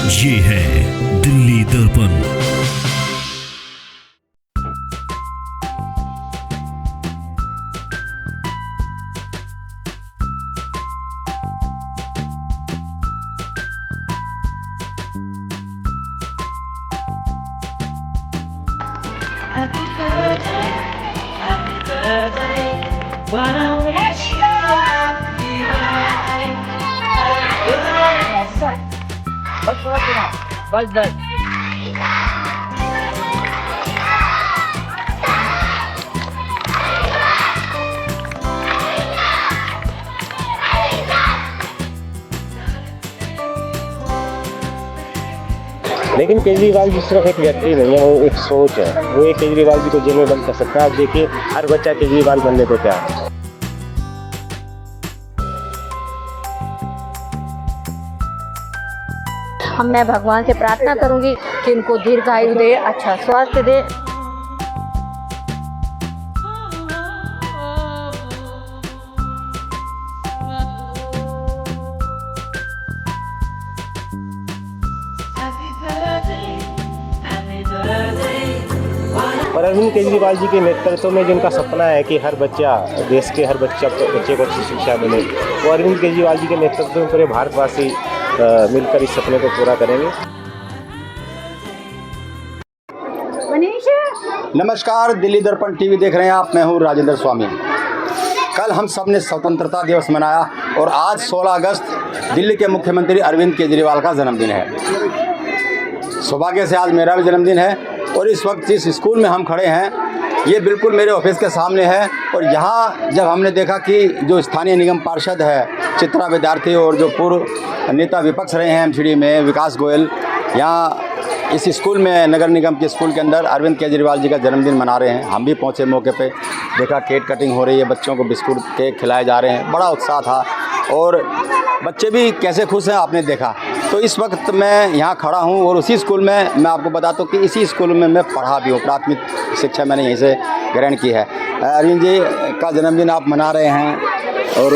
ये है दिल्ली दर्पण। Happy birthday, happy birthday. Wanna wish you happy birthday. बस लेकिन केजरीवाल जी सिर्फ एक व्यक्ति नहीं है, वो एक सोच है। वो एक केजरीवाल जी को जेल में बंद कर सकता है। आप देखिए, हर बच्चा केजरीवाल बनने को तैयार है। मैं भगवान से प्रार्थना करूंगी कि इनको दीर्घायु दे, अच्छा स्वास्थ्य दे। Happy birthday, happy birthday. पर अरविंद केजरीवाल जी के नेतृत्व में जिनका सपना है कि हर बच्चा, देश के हर बच्चे को अच्छी शिक्षा मिले, वो अरविंद केजरीवाल जी के नेतृत्व में पूरे भारतवासी मिलकर इस सपने को पूरा करेंगे। नमस्कार, दिल्ली दर्पण टीवी देख रहे हैं आप। मैं हूं राजेंद्र स्वामी। कल हम सब ने स्वतंत्रता दिवस मनाया और आज 16 अगस्त दिल्ली के मुख्यमंत्री अरविंद केजरीवाल का जन्मदिन है। सौभाग्य से आज मेरा भी जन्मदिन है और इस वक्त जिस स्कूल में हम खड़े हैं ये बिल्कुल मेरे ऑफिस के सामने है। और यहाँ जब हमने देखा कि जो स्थानीय निगम पार्षद है चित्रा विद्यार्थी और जो पूर्व नेता विपक्ष रहे हैं एमसीडी में विकास गोयल, यहाँ इस स्कूल में नगर निगम के स्कूल के अंदर अरविंद केजरीवाल जी का जन्मदिन मना रहे हैं। हम भी पहुंचे मौके पे, देखा केक कटिंग हो रही है, बच्चों को बिस्कुट केक खिलाए जा रहे हैं, बड़ा उत्साह था और बच्चे भी कैसे खुश हैं आपने देखा। तो इस वक्त मैं यहाँ खड़ा हूँ और उसी स्कूल में मैं आपको बताता हूँ कि इसी स्कूल में मैं पढ़ा भी हूँ, प्राथमिक शिक्षा मैंने यहीं से ग्रहण की है। अरविंद जी का जन्मदिन आप मना रहे हैं और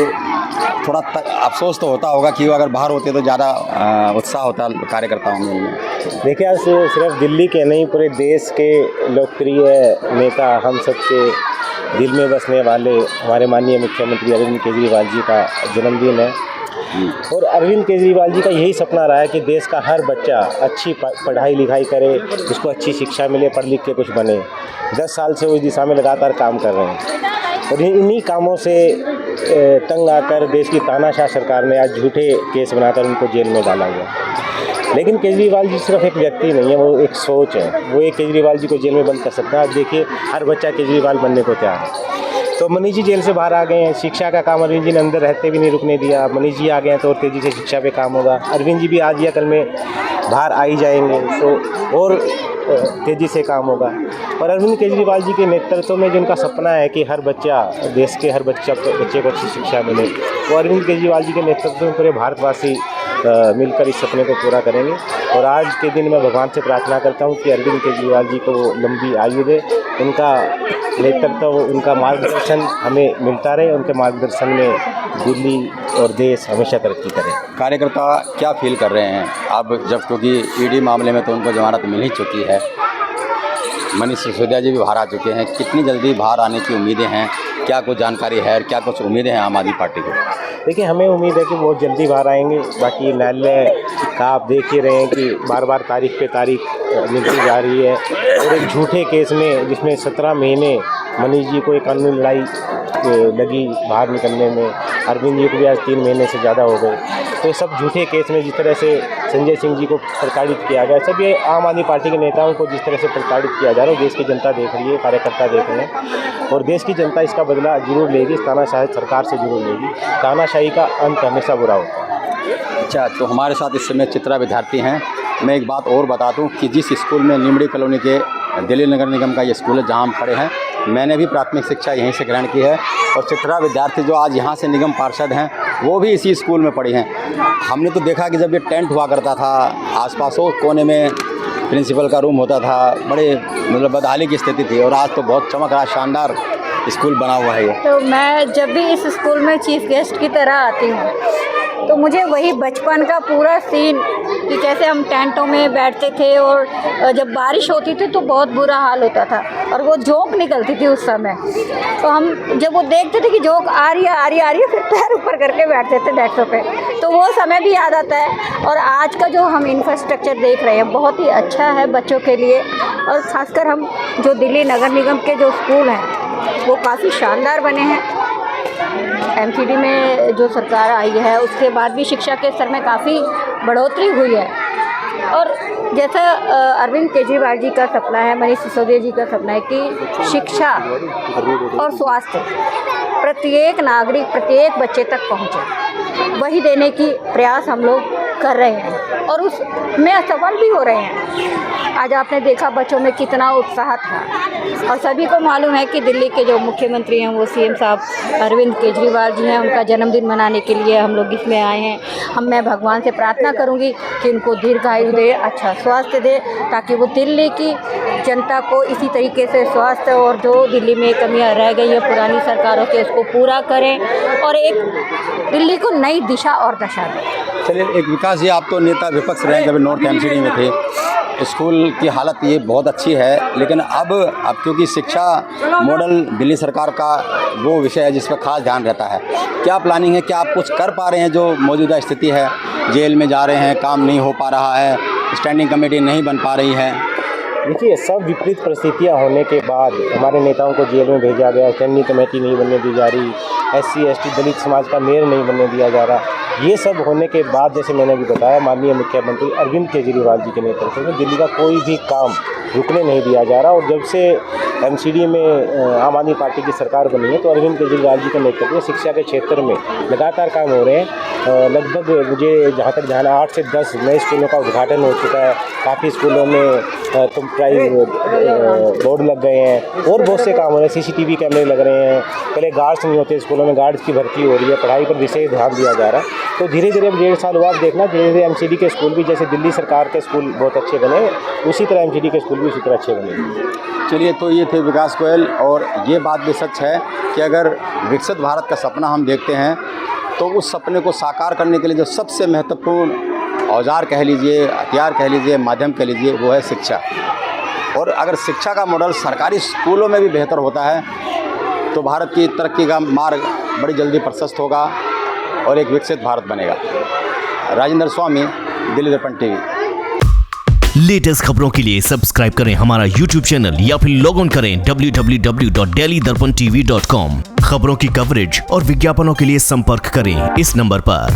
थोड़ा अफसोस तो होता होगा कि वो अगर बाहर होते तो ज़्यादा उत्साह होता कार्यकर्ताओं में। देखिए, आज सिर्फ दिल्ली के नहीं, पूरे देश के लोकप्रिय नेता, हम सबके दिल में बसने वाले हमारे माननीय मुख्यमंत्री अरविंद केजरीवाल जी का जन्मदिन है। और अरविंद केजरीवाल जी का यही सपना रहा है कि देश का हर बच्चा अच्छी पढ़ाई लिखाई करे, उसको अच्छी शिक्षा मिले, पढ़ लिख के कुछ बने। 10 साल से वो इस दिशा में लगातार काम कर रहे हैं और इन्हीं कामों से तंग आकर देश की तानाशाह सरकार ने आज झूठे केस बनाकर उनको जेल में डाला हुआ। लेकिन केजरीवाल जी सिर्फ एक व्यक्ति नहीं है, वो एक सोच है। वो एक केजरीवाल जी को जेल में बंद कर सकता है। आप देखिए, हर बच्चा केजरीवाल बनने को तैयार है। तो मनीष जी जेल से बाहर आ गए हैं। शिक्षा का काम अरविंद जी ने अंदर रहते भी नहीं रुकने दिया। मनीष जी आ गए हैं तो और तेज़ी से शिक्षा पे काम होगा। अरविंद जी भी आज या कल में बाहर आ ही जाएंगे तो और तेज़ी से काम होगा। और अरविंद केजरीवाल जी के नेतृत्व में जिनका सपना है कि हर बच्चा, देश के हर बच्चे को अच्छी शिक्षा मिले, वो अरविंद केजरीवाल जी के नेतृत्व में पूरे भारतवासी मिलकर इस सपने को पूरा करेंगे। और आज के दिन मैं भगवान से प्रार्थना करता हूँ कि अरविंद केजरीवाल जी को लंबी आयु दे, उनका नेतृत्व, उनका मार्गदर्शन हमें मिलता रहे, उनके मार्गदर्शन में दिल्ली और देश हमेशा तरक्की करे। कार्यकर्ता क्या फील कर रहे हैं अब, जब क्योंकि ईडी मामले में तो उनको जमानत मिल ही चुकी है, मनीष सिसोदिया जी भी बाहर आ चुके हैं, कितनी जल्दी बाहर आने की उम्मीदें हैं? क्या कुछ जानकारी है, क्या कुछ उम्मीदें हैं आम आदमी पार्टी को? देखिए, हमें उम्मीद है कि बहुत जल्दी बाहर आएंगे। बाकी न्यायालय का आप देख ही रहे हैं कि बार बार तारीख पे तारीख मिलती जा रही है। और एक झूठे केस में जिसमें 17 महीने मनीष जी को एक कानूनी लड़ाई लगी बाहर निकलने में, अरविंद जी को भी आज 3 महीने से ज़्यादा हो गए। तो सब झूठे केस में जिस तरह से संजय सिंह जी को प्रताड़ित किया गया, सब ये आम आदमी पार्टी के नेताओं को जिस तरह से प्रताड़ित किया जा रहा है, देश की जनता देख रही है, कार्यकर्ता देख रहे हैं और देश की जनता इसका बदला जरूर लेगी। तानाशाही सरकार से जरूर लेगी। तानाशाही का अंत हमेशा बुरा होता है। अच्छा, तो हमारे साथ इस समय चित्रा विद्यार्थी हैं। मैं एक बात और बता दूं कि जिस स्कूल में निमड़ी कॉलोनी के दिल्ली नगर निगम का ये स्कूल है जहां हम खड़े हैं, मैंने भी प्राथमिक शिक्षा यहीं से ग्रहण की है और चित्रा विद्यार्थी जो आज यहाँ से निगम पार्षद हैं वो भी इसी स्कूल में पढ़ी हैं। हमने तो देखा कि जब ये टेंट हुआ करता था आसपास वो कोने में प्रिंसिपल का रूम होता था, बड़े मतलब बदहाली की स्थिति थी और आज तो बहुत चमक रहा, शानदार स्कूल बना हुआ है ये। तो मैं जब भी इस स्कूल में चीफ गेस्ट की तरह आती हूँ तो मुझे वही बचपन का पूरा सीन कि कैसे हम टेंटों में बैठते थे और जब बारिश होती थी तो बहुत बुरा हाल होता था और वो जोंक निकलती थी उस समय। तो हम जब वो देखते थे कि जोंक आ रही है फिर पैर ऊपर करके बैठते थे डेस्कों पे, तो वो समय भी याद आता है। और आज का जो हम इंफ्रास्ट्रक्चर देख रहे हैं बहुत ही अच्छा है बच्चों के लिए, और ख़ासकर हम जो दिल्ली नगर निगम के जो स्कूल हैं वो काफ़ी शानदार बने हैं। एमसीडी में जो सरकार आई है उसके बाद भी शिक्षा के स्तर में काफ़ी बढ़ोतरी हुई है। और जैसा अरविंद केजरीवाल जी का सपना है, मनीष सिसोदिया जी का सपना है कि शिक्षा और स्वास्थ्य प्रत्येक नागरिक, प्रत्येक बच्चे तक पहुँचे, वही देने की प्रयास हम लोग कर रहे हैं और उसमें सफल भी हो रहे हैं। आज आपने देखा बच्चों में कितना उत्साह था, और सभी को मालूम है कि दिल्ली के जो मुख्यमंत्री हैं वो सीएम साहब अरविंद केजरीवाल जी हैं। उनका जन्मदिन मनाने के लिए हम लोग इसमें आए हैं। मैं भगवान से प्रार्थना करूंगी कि उनको दीर्घायु दे, अच्छा स्वास्थ्य दे, ताकि वो दिल्ली की जनता को इसी तरीके से स्वास्थ्य और जो दिल्ली में कमियां रह गई है पुरानी सरकारों के उसको पूरा करें और एक दिल्ली को नई दिशा और दशा दें। चलिए, एक विकास जी, आप तो नेता विपक्ष रहे जब नॉर्थ एमसीडी में थे, स्कूल की हालत ये बहुत अच्छी है, लेकिन अब क्योंकि शिक्षा मॉडल दिल्ली सरकार का वो विषय है जिस पर खास ध्यान रहता है, क्या प्लानिंग है, क्या आप कुछ कर पा रहे हैं? जो मौजूदा स्थिति है, जेल में जा रहे हैं, काम नहीं हो पा रहा है, स्टैंडिंग कमेटी नहीं बन पा रही है। देखिए, सब विपरीत परिस्थितियां होने के बाद हमारे नेताओं को जेल में भेजा गया, स्टैंडिंग कमेटी नहीं बनने दी जा रही, SC ST दलित समाज का मेयर नहीं बनने दिया जा रहा। ये सब होने के बाद, जैसे मैंने अभी बताया, माननीय मुख्यमंत्री अरविंद केजरीवाल जी के नेतृत्व में दिल्ली का कोई भी काम रुकने नहीं दिया जा रहा। और जब से एमसीडी में आम आदमी पार्टी की सरकार बनी है तो अरविंद केजरीवाल जी के नेतृत्व में शिक्षा के क्षेत्र में लगातार काम हो रहे हैं। लगभग मुझे जहाँ तक ध्यान है 8 से 10 नए स्कूलों का उद्घाटन हो चुका है। काफ़ी स्कूलों में कंप्यूटराइज बोर्ड लग गए हैं और बहुत से काम हो रहे हैं। CCTV कैमरे लग रहे हैं। पहले गार्ड्स नहीं होते स्कूलों में, गार्ड्स की भर्ती हो रही है, पढ़ाई पर विशेष ध्यान दिया जा रहा है। तो धीरे धीरे अब 1.5 साल हुआ, आप देखना धीरे धीरे एमसीडी के स्कूल भी, जैसे दिल्ली सरकार के स्कूल बहुत अच्छे बने उसी तरह एमसीडी के स्कूल भी उसी तरह अच्छे बने। चलिए, तो ये थे विकास गोयल, और ये बात भी सच है कि अगर विकसित भारत का सपना हम देखते हैं तो उस सपने को साकार करने के लिए जो सबसे महत्वपूर्ण औजार कह लीजिए, हथियार कह लीजिए, माध्यम कह लीजिए, वो है शिक्षा। और अगर शिक्षा का मॉडल सरकारी स्कूलों में भी बेहतर होता है तो भारत की तरक्की का मार्ग बड़ी जल्दी प्रशस्त होगा और एक विकसित भारत बनेगा। राजेंद्र स्वामी, दिल्ली दर्पण टीवी। लेटेस्ट खबरों के लिए सब्सक्राइब करें हमारा YouTube चैनल या फिर लॉग ऑन करें www.delhidarpantv.com। खबरों की कवरेज और विज्ञापनों के लिए संपर्क करें इस नंबर पर।